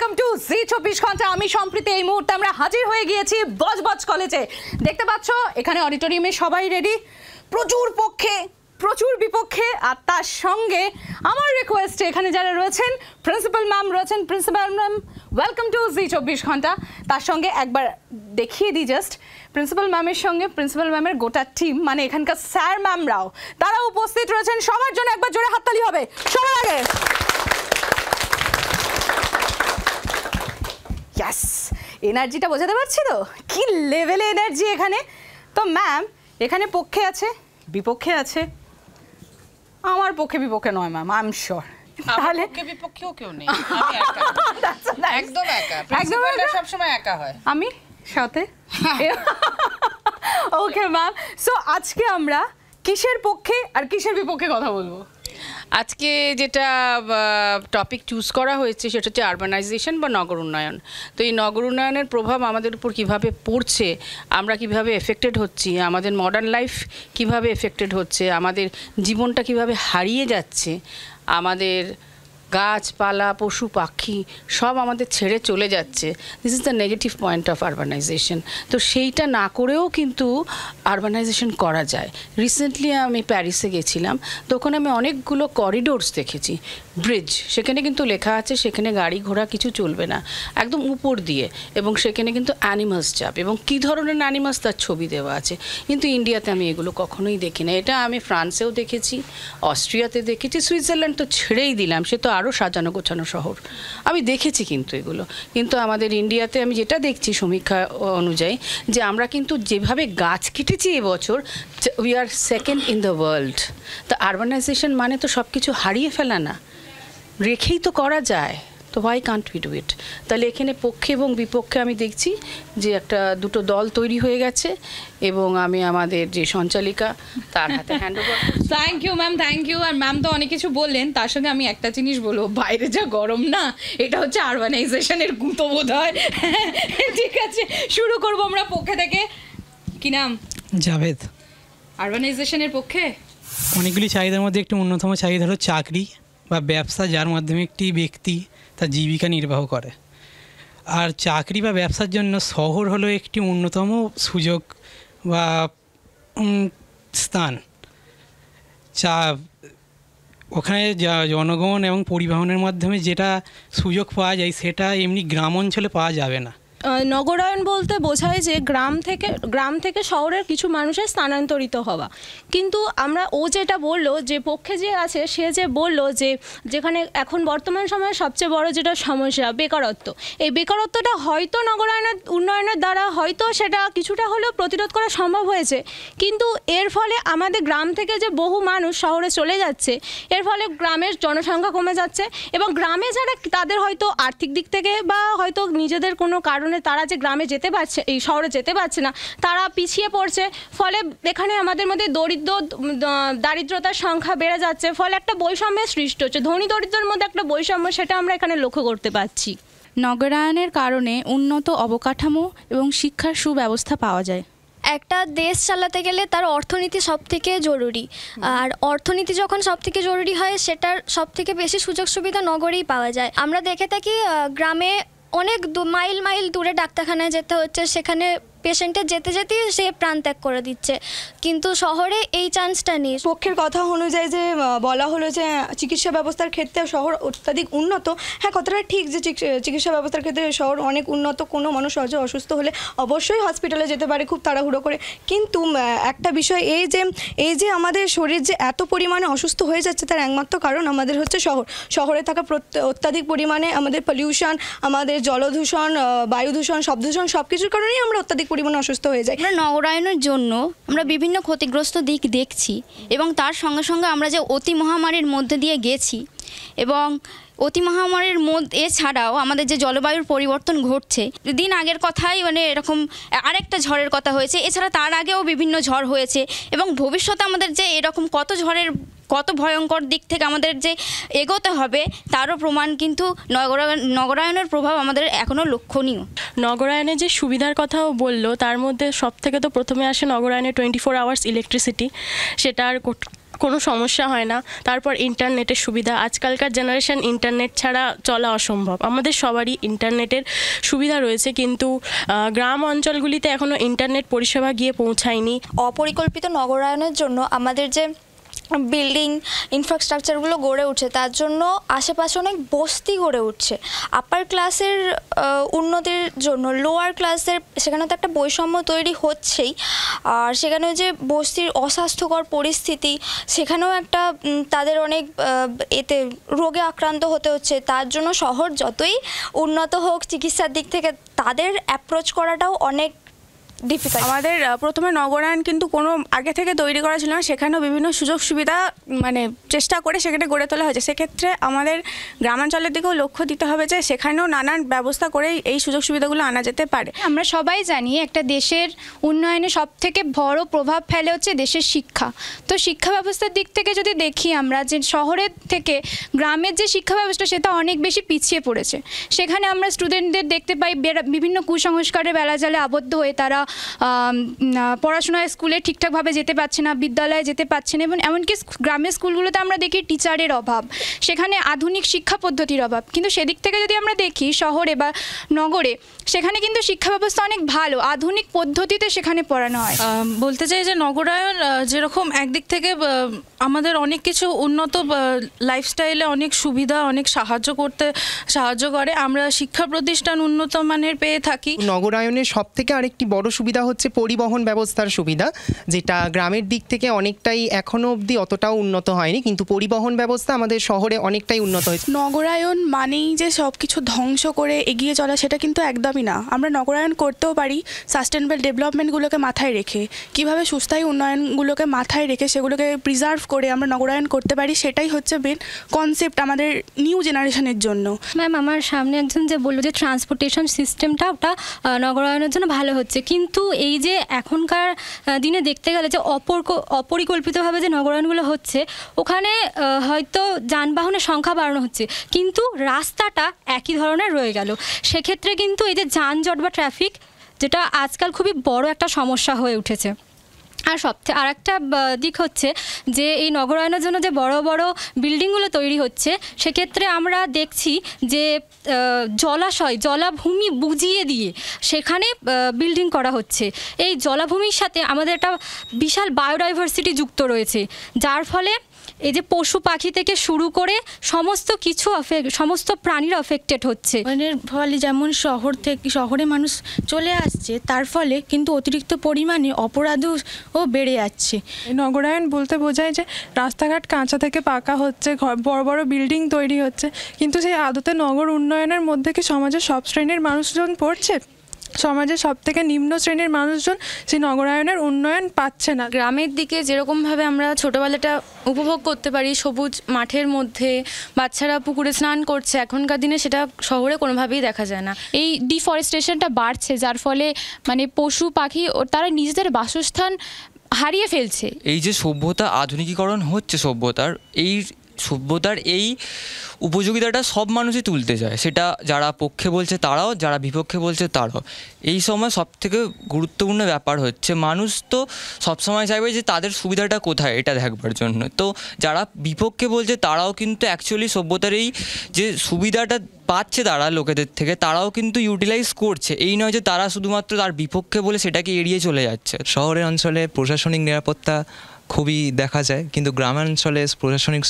Welcome to জি24 ঘন্টা। আমি সম্প্রীতি। এই মুহূর্তে আমরা হাজির হয়ে গিয়েছি বজবজ কলেজে। দেখতে পাচ্ছ এখানে অডিটোরিয়ামে সবাই রেডি, প্রচুর পক্ষে প্রচুর বিপক্ষে। আর তার সঙ্গে আমার রিকোয়েস্টে এখানে যারা রয়েছেন, প্রিন্সিপাল ম্যাম রয়েছেন। প্রিন্সিপাল ম্যাম, ওয়েলকাম টু জি24 ঘন্টা। তার সঙ্গে একবার দেখিয়ে দিই জাস্ট, প্রিন্সিপাল ম্যামের সঙ্গে প্রিন্সিপাল ম্যামের গোটা টিম, মানে এখানকার স্যার ম্যামরাও তারা উপস্থিত রয়েছেন। সবার জন্য একবার জোরে হাততালি হবে সবার আগে। ইয়াস, এনার্জিটা বোঝাতে পারছি তো, কি লেভেলে এনার্জি এখানে। তো ম্যাম, এখানে পক্ষে আছে বিপক্ষে আছে, আমার পক্ষে বিপক্ষে নয় ম্যাম, আই এম শিওর। তাহলে পক্ষে বিপক্ষেও কেউ নেই, আমি একা, একদম একা। প্রিন্সিপালটা সব সময় একা হয়, আমি সাথে। ওকে ম্যাম, সো আজকে আমরা কিসের পক্ষে আর কিসের বিপক্ষে কথা বলবো? আজকে যেটা টপিক চুজ করা হয়েছে সেটা হচ্ছে আরবানাইজেশন বা নগর উন্নয়ন। তো এই নগর উন্নয়নের প্রভাব আমাদের উপর কিভাবে পড়ছে, আমরা কিভাবে এফেক্টেড হচ্ছি, আমাদের মডার্ন লাইফ কিভাবে এফেক্টেড হচ্ছে, আমাদের জীবনটা কিভাবে হারিয়ে যাচ্ছে, আমাদের গাছপালা পশু পাখি সব আমাদের ছেড়ে চলে যাচ্ছে। This is the negative point of urbanisation. তো সেইটা না করেও কিন্তু আরবানাইজেশন করা যায়। রিসেন্টলি আমি প্যারিসে গেছিলাম, তো ওখানে আমি অনেকগুলো করিডোরস দেখেছি, ব্রিজ, সেখানে কিন্তু লেখা আছে সেখানে গাড়ি ঘোড়া কিছু চলবে না, একদম উপর দিয়ে, এবং সেখানে কিন্তু অ্যানিমালস যাবে এবং কী ধরনের অ্যানিমালস তার ছবি দেওয়া আছে। কিন্তু ইন্ডিয়াতে আমি এগুলো কখনোই দেখি না। এটা আমি ফ্রান্সেও দেখেছি, অস্ট্রিয়াতে দেখেছি, সুইজারল্যান্ড তো ছেড়েই দিলাম, সে তো আরও সাজানো গোছানো শহর, আমি দেখেছি কিন্তু এগুলো। কিন্তু আমাদের ইন্ডিয়াতে আমি যেটা দেখছি সমীক্ষা অনুযায়ী, যে আমরা কিন্তু যেভাবে গাছ কেটেছি এবছর, we are second in the world. তা আরবানাইজেশন মানে তো সব কিছু হারিয়ে ফেলা না, রেখেই তো করা যায়। তো why can't we do it? তাহলে এখানে পক্ষে এবং বিপক্ষে আমি দেখছি যে দুটো দল তৈরি হয়ে গেছে, এবং আমি আমাদের যে সঞ্চালিকা তার হাতে hand over. Thank you ma'am, thank you. আর ম্যাম তো অনেক কিছু বললেন, তার সঙ্গে আমি একটা জিনিস বলবো, বাইরে যা গরম না, এটা হচ্ছে আরবানাইজেশনের গুঁতো বোধ হয়। ঠিক আছে, শুরু করবো আমরা পক্ষে থেকে। কি নাম? জাভেদ। আরবানাইজেশনের পক্ষে অনেকগুলি চাহিদার মধ্যে একটি অন্যতম চাহিদা হলো চাকরি বা ব্যবসা, যার মাধ্যমে একটি ব্যক্তি তার জীবিকা নির্বাহ করে। আর চাকরি বা ব্যবসার জন্য শহর হলো একটি অন্যতম সুযোগ বা স্থান। ওখানে জনগণ এবং পরিবহনের মাধ্যমে যেটা সুযোগ পাওয়া যায়, সেটা এমনি গ্রাম অঞ্চলে পাওয়া যাবে না। নগরায়ন বলতে বোঝায় যে গ্রাম থেকে শহরের কিছু মানুষের স্থানান্তরিত হওয়া। কিন্তু ও যেটা বললো, যে পক্ষে যে আছে সে যে বললো যে যেখানে এখন বর্তমান সময়ে সবচেয়ে বড় যেটা সমস্যা বেকারত্ব, এই বেকারত্বটা হয়তো উন্নয়নের দ্বারা হয়তো সেটা কিছুটা হলেও প্রতিরোধ করা সম্ভব হয়েছে, কিন্তু এর ফলে আমাদের গ্রাম থেকে যে বহু মানুষ শহরে চলে যাচ্ছে, এর ফলে গ্রামের জনসংখ্যা কমে যাচ্ছে, এবং গ্রামে যারা তাদের হয়তো আর্থিক দিক থেকে বা হয়তো নিজেদের কোনো কারণে তারা যে গ্রামে যেতে পারছে, এই শহরে যেতে পারছে না, তারা পিছিয়ে পড়ছে। ফলে এখানে আমাদের মধ্যে দারিদ্রতার সংখ্যা বেড়ে যাচ্ছে, ফলে একটা বৈষম্যের সৃষ্টি হচ্ছে, ধনী দরিদ্রের মধ্যে একটা বৈষম্য, সেটা আমরা এখানে লক্ষ্য করতে পারছি। নগরায়নের কারণে উন্নত অবকাঠামো এবং শিক্ষার সুব্যবস্থা পাওয়া যায়। একটা দেশ চালাতে গেলে তার অর্থনীতি সবথেকে জরুরি, আর অর্থনীতি যখন সবথেকে জরুরি হয়, সেটার সবথেকে বেশি সুযোগ সুবিধা নগরেই পাওয়া যায়। আমরা দেখে থাকি গ্রামে অনেক মাইল মাইল দূরে ডাক্তারখানায় যেতে হচ্ছে, সেখানে পেশেন্টের যেতে যেতেই সে প্রাণ ত্যাগ করে দিচ্ছে, কিন্তু শহরে এই চান্সটা নেই। পক্ষের কথা অনুযায়ী যে বলা হলো যে চিকিৎসা ব্যবস্থার ক্ষেত্রে শহর অত্যাধিক উন্নত, হ্যাঁ কথাটা ঠিক যে চিকিৎসা ব্যবস্থার ক্ষেত্রে শহর অনেক উন্নত। কোনো মানুষ সহজে অসুস্থ হলে অবশ্যই হসপিটালে যেতে পারে খুব তাড়াহুড়ো করে, কিন্তু একটা বিষয় এই যে আমাদের শরীর যে এত পরিমাণে অসুস্থ হয়ে যাচ্ছে, তার একমাত্র কারণ আমাদের হচ্ছে শহরে থাকা অত্যাধিক পরিমাণে আমাদের পলিউশন, আমাদের জলদূষণ, বায়ুদূষণ, শব্দদূষণ, সব কিছুর কারণেই আমরা অত্যাধিক পরিমাণে অসুস্থ হয়ে যায়। আমরা নগরায়নের জন্য আমরা বিভিন্ন ক্ষতিগ্রস্ত দিক দেখছি, এবং তার সঙ্গে সঙ্গে আমরা যে অতি মহামারীর মধ্যে দিয়ে গেছি, এবং অতি মহামারীর মধ্যে এছাড়াও আমাদের যে জলবায়ুর পরিবর্তন ঘটছে, দিন আগের কথাই মানে এরকম আরেকটা ঝড়ের কথা হয়েছে, এছাড়া তার আগেও বিভিন্ন ঝড় হয়েছে, এবং ভবিষ্যতে আমাদের যে এরকম কত ভয়ঙ্কর দিক থেকে আমাদের যে এগোতে হবে, তারও প্রমাণ কিন্তু নগরায়নের প্রভাব আমাদের এখনও লক্ষণীয়। নগরায়নের যে সুবিধার কথাও বললো, তার মধ্যে সবথেকে তো প্রথমে আসে নগরায়নের 24 আওয়ার্স ইলেকট্রিসিটি। সেটার কোনো সমস্যা হয় না। তারপর ইন্টারনেটের সুবিধা, আজকালকার জেনারেশন ইন্টারনেট ছাড়া চলা অসম্ভব। আমাদের সবারই ইন্টারনেটের সুবিধা রয়েছে, কিন্তু গ্রাম অঞ্চলগুলিতে এখনও ইন্টারনেট পরিষেবা গিয়ে পৌঁছায়নি। অপরিকল্পিত নগরায়নের জন্য আমাদের যে বিল্ডিং ইনফ্রাস্ট্রাকচারগুলো গড়ে উঠছে, তার জন্য আশেপাশে অনেক বস্তি গড়ে উঠছে। আপার ক্লাসের উন্নতির জন্য লোয়ার ক্লাসের সেখানে তো একটা বৈষম্য তৈরি হচ্ছেই, আর সেখানেও যে বস্তির অস্বাস্থ্যকর পরিস্থিতি, সেখানেও একটা তাদের অনেক এতে রোগে আক্রান্ত হতে হচ্ছে। তার জন্য শহর যতই উন্নত হোক চিকিৎসার দিক থেকে, তাদের অ্যাপ্রোচ করাটাও অনেক ডিফিকাল্ট। আমাদের প্রথমে নগরায়ণ কিন্তু কোনো আগে থেকে তৈরি করা ছিল না, সেখানেও বিভিন্ন সুযোগ সুবিধা মানে চেষ্টা করে সেখানে গড়ে তোলা হয়েছে। সেক্ষেত্রে আমাদের গ্রামাঞ্চলের দিকেও লক্ষ্য দিতে হবে যে সেখানেও নানান ব্যবস্থা করে এই সুযোগ সুবিধাগুলো আনা যেতে পারে। আমরা সবাই জানি একটা দেশের উন্নয়নে সবথেকে বড় প্রভাব ফেলে হচ্ছে দেশের শিক্ষা। তো শিক্ষা ব্যবস্থার দিক থেকে যদি দেখি আমরা, যে শহরের থেকে গ্রামের যে শিক্ষা ব্যবস্থা সেটা অনেক বেশি পিছিয়ে পড়েছে। সেখানে আমরা স্টুডেন্টদের দেখতে পাই বিভিন্ন কুসংস্কারের বেলাজালে আবদ্ধ হয়ে তারা পড়াশোনায় স্কুলে ঠিকঠাকভাবে যেতে পারছে না, বিদ্যালয়ে যেতে পারছে না, এবং এমনকি গ্রামের স্কুলগুলোতে আমরা দেখি টিচারের অভাব, সেখানে আধুনিক শিক্ষা পদ্ধতির অভাব। কিন্তু সেদিক থেকে যদি আমরা দেখি শহরে বা নগরে, সেখানে কিন্তু শিক্ষা ব্যবস্থা অনেক ভালো, আধুনিক পদ্ধতিতে সেখানে পড়ানো হয়। বলতে চাই যে নগরায়ণ যেরকম একদিক থেকে আমাদের অনেক কিছু উন্নত লাইফস্টাইলে অনেক সুবিধা, অনেক সাহায্য করে। আমরা শিক্ষা প্রতিষ্ঠান উন্নত মানের পেয়ে থাকি। নগরায়ণের সব থেকে আরেকটি বড় সুবিধা হচ্ছে পরিবহন ব্যবস্থার সুবিধা, যেটা গ্রামের দিক থেকে অনেকটাই এখনো অবধি অতটাও উন্নত হয়নি, কিন্তু পরিবহন ব্যবস্থা আমাদের শহরে অনেকটাই উন্নত হয়েছে। নগরায়ণ মানেই যে সব কিছু ধ্বংস করে এগিয়ে চলা, সেটা কিন্তু একদমই না। আমরা নগরায়ণ করতেও পারি সাস্টেনেবল ডেভেলপমেন্টগুলোকে মাথায় রেখে, কিভাবে সুস্থায়ী উন্নয়নগুলোকে মাথায় রেখে সেগুলোকে প্রিজার্ভ করে আমরা নগরায়ণ করতে পারি, সেটাই হচ্ছে মেন কনসেপ্ট আমাদের নিউ জেনারেশনের জন্য। ম্যাম, আমার সামনে একজন যে বললো যে ট্রান্সপোর্টেশন সিস্টেমটা ওটা নগরায়ণের জন্য ভালো হচ্ছে, কিন্তু এই যে এখনকার দিনে দেখতে গেলে যে অপরিকল্পিতভাবে যে নগরায়ণগুলো হচ্ছে, ওখানে হয়তো যানবাহনের সংখ্যা বাড়ানো হচ্ছে, কিন্তু রাস্তাটা একই ধরনের রয়ে গেল। সেক্ষেত্রে কিন্তু এই যে যানজট বা ট্রাফিক, যেটা আজকাল খুবই বড় একটা সমস্যা হয়ে উঠেছে। আর আর একটা দিক হচ্ছে যে এই নগরায়ণের জন্য যে বড় বড় বিল্ডিংগুলো তৈরি হচ্ছে, সেক্ষেত্রে আমরা দেখছি যে জলাভূমি বুঝিয়ে দিয়ে সেখানে বিল্ডিং করা হচ্ছে। এই জলাভূমির সাথে আমাদের একটা বিশাল বায়োডাইভার্সিটি যুক্ত রয়েছে, যার ফলে এই যে পশু পাখি থেকে শুরু করে সমস্ত প্রাণীরা অ্যাফেক্টেড হচ্ছে। এর ফলে যেমন শহরে মানুষ চলে আসছে, তার ফলে কিন্তু অতিরিক্ত পরিমাণে অপরাধও বেড়ে যাচ্ছে। নগরায়ণ বলতে বোঝায় যে রাস্তাঘাট কাঁচা থেকে পাকা হচ্ছে, বড় বড় বিল্ডিং তৈরি হচ্ছে, কিন্তু সেই আদতে নগর উন্নয়নের মধ্যে কি সমাজের সব শ্রেণীর মানুষজন পড়ছে? সমাজের সব থেকে নিম্ন শ্রেণীর মানুষজন সেই নগরায়ণের উন্নয়ন পাচ্ছে না। গ্রামের দিকে যেরকমভাবে আমরা ছোটোবেলাটা উপভোগ করতে পারি, সবুজ মাঠের মধ্যে বাচ্চারা পুকুরে স্নান করছে, এখনকার দিনে সেটা শহরে কোনোভাবেই দেখা যায় না। এই ডিফরেস্টেশনটা বাড়ছে, যার ফলে মানে পশু পাখি তারা নিজেদের বাসস্থান হারিয়ে ফেলছে। এই যে সভ্যতা আধুনিকীকরণ হচ্ছে, সভ্যতার এই উপযোগিতাটা সব মানুষই তুলতে চায়, সেটা যারা পক্ষে বলছে তারাও, যারা বিপক্ষে বলছে তারাও। এই সময় সবথেকে গুরুত্বপূর্ণ ব্যাপার হচ্ছে মানুষ তো সবসময় চাইবে যে তাদের সুবিধাটা কোথায় এটা দেখবার জন্য। তো যারা বিপক্ষে বলছে তারাও কিন্তু অ্যাকচুয়ালি সভ্যতার এই যে সুবিধাটা পাচ্ছে তারা লোকেদের থেকে, তারাও কিন্তু ইউটিলাইজ করছে। এই নয় যে তারা শুধুমাত্র তার বিপক্ষে বলে সেটাকে এড়িয়ে চলে যাচ্ছে। শহরের অঞ্চলে প্রশাসনিক নিরাপত্তা খুবই দেখা যায়, কিন্তু গ্রামাঞ্চলে প্রশাসনিক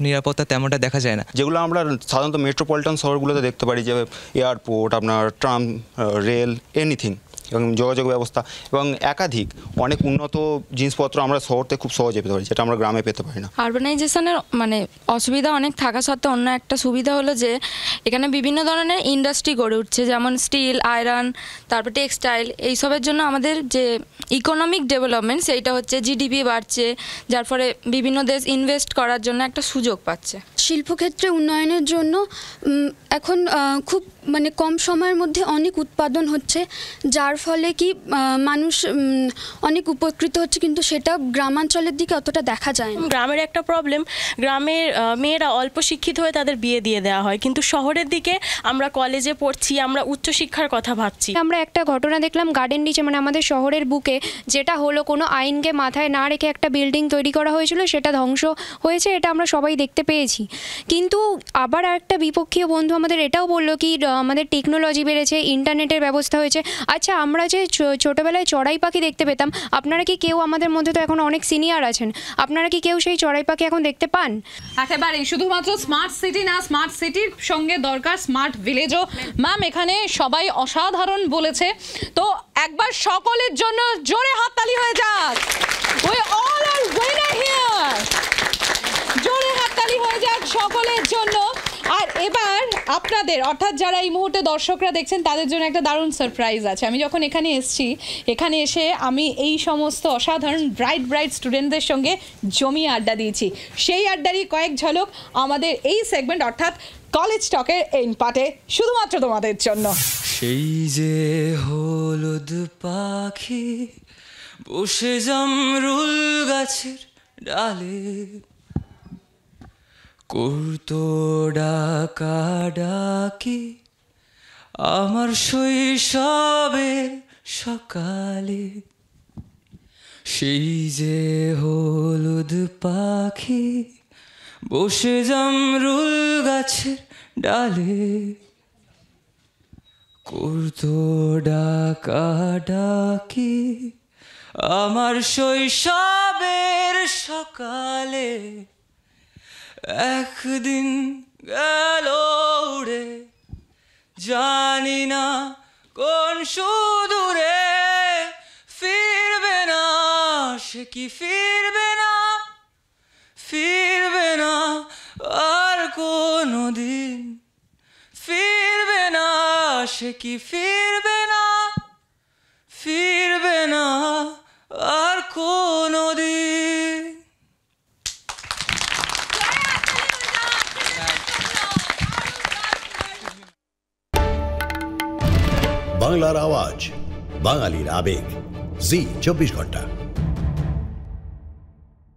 নিরাপত্তা তেমনটা দেখা যায় না, যেগুলো আমরা সাধারণত মেট্রোপলিটন শহরগুলোতে দেখতে পারি, যে এয়ারপোর্ট, আপনার ট্রাম, রেল, এনিথিং, এবং যোগাযোগ ব্যবস্থা এবং একাধিক অনেক উন্নত জিনিসপত্র আমরা শহরতে খুব সহজে পেতে পারি, যেটা আমরা গ্রামে পেতে পারি না। আরবানাইজেশনের মানে অসুবিধা অনেক থাকা সত্ত্বেও অন্য একটা সুবিধা হলো যে এখানে বিভিন্ন ধরনের ইন্ডাস্ট্রি গড়ে উঠছে, যেমন স্টিল, আয়রন, তারপর টেক্সটাইল। এইসবের জন্য আমাদের যে ইকোনমিক ডেভেলপমেন্ট সেইটা হচ্ছে, জিডিপি বাড়ছে, যার ফলে বিভিন্ন দেশ ইনভেস্ট করার জন্য একটা সুযোগ পাচ্ছে। শিল্পক্ষেত্রে উন্নয়নের জন্য এখন খুব কম সময়ের মধ্যে অনেক উৎপাদন হচ্ছে, যার যার ফলে কি মানুষ অনেক উপকৃত হচ্ছে, কিন্তু সেটা গ্রামাঞ্চলের দিকে অতটা দেখা যায় না। গ্রামের একটা প্রবলেম, গ্রামের মেয়েরা অল্প শিক্ষিত হয়ে তাদের বিয়ে দিয়ে দেওয়া হয়, কিন্তু শহরের দিকে আমরা কলেজে পড়ছি, আমরা উচ্চশিক্ষার কথা ভাবছি। আমরা একটা ঘটনা দেখলাম গার্ডেন রিচে, মানে আমাদের শহরের বুকে, যেটা হলো কোনো আইনকে মাথায় না রেখে একটা বিল্ডিং তৈরি করা হয়েছিল, সেটা ধ্বংস হয়েছে, এটা আমরা সবাই দেখতে পেয়েছি। কিন্তু আবার একটা বিপক্ষীয় বন্ধু আমাদের এটাও বললো কি আমাদের টেকনোলজি বেড়েছে, ইন্টারনেটের ব্যবস্থা হয়েছে। আচ্ছা, আমরা যে ছোটোবেলায় চড়াই পাখি দেখতে পেতাম, আপনারা কি কেউ, আমাদের মধ্যে তো এখন অনেক সিনিয়র আছেন, আপনারা কি কেউ সেই চড়াই পাখি এখন দেখতে পান? একেবারে শুধুমাত্র স্মার্ট সিটি না, স্মার্ট সিটির সঙ্গে দরকার স্মার্ট ভিলেজও। ম্যাম, এখানে সবাই অসাধারণ বলেছে, তো একবার সকলের জন্য জোরে হাততালি হয়ে যাক। We all are winner here. জোরে হাততালি হয়ে যাক সকলের জন্য। আর এবার আপনাদের, অর্থাৎ যারা এই মুহূর্তে দর্শকরা দেখছেন, তাদের জন্য একটা দারুণ সারপ্রাইজ আছে। আমি যখন এখানে এসেছি, এখানে এসে আমি এই সমস্ত অসাধারণ ব্রাইট স্টুডেন্টদের সঙ্গে জমিয়ে আড্ডা দিয়েছি। সেই আড্ডারই কয়েক ঝলক আমাদের এই সেগমেন্ট, অর্থাৎ কলেজ টকের এই পার্টে, শুধুমাত্র তোমাদের জন্য। সেই যে হলুদ পাখি বসে জামরুল গাছের ডালে, করতো ডাকা ডাকি আমার শৈশবের সকালে। সেই যে হলুদ পাখি বসে জামরুল গাছের ডালে, করতো ডাকা ডাকি আমার শৈশবের সকালে। একদিন গেল উড়ে, জানি না কোন সুদূরে, ফিরবে না সে কি ফিরবে না, ফিরবে না আর কোনো দিন, ফিরবে না সে কি ফিরবে না, ফিরবে না আর কোনো দিন। বাংলার আওয়াজ, বাঙালির আবেগ, জি 24 ঘন্টা।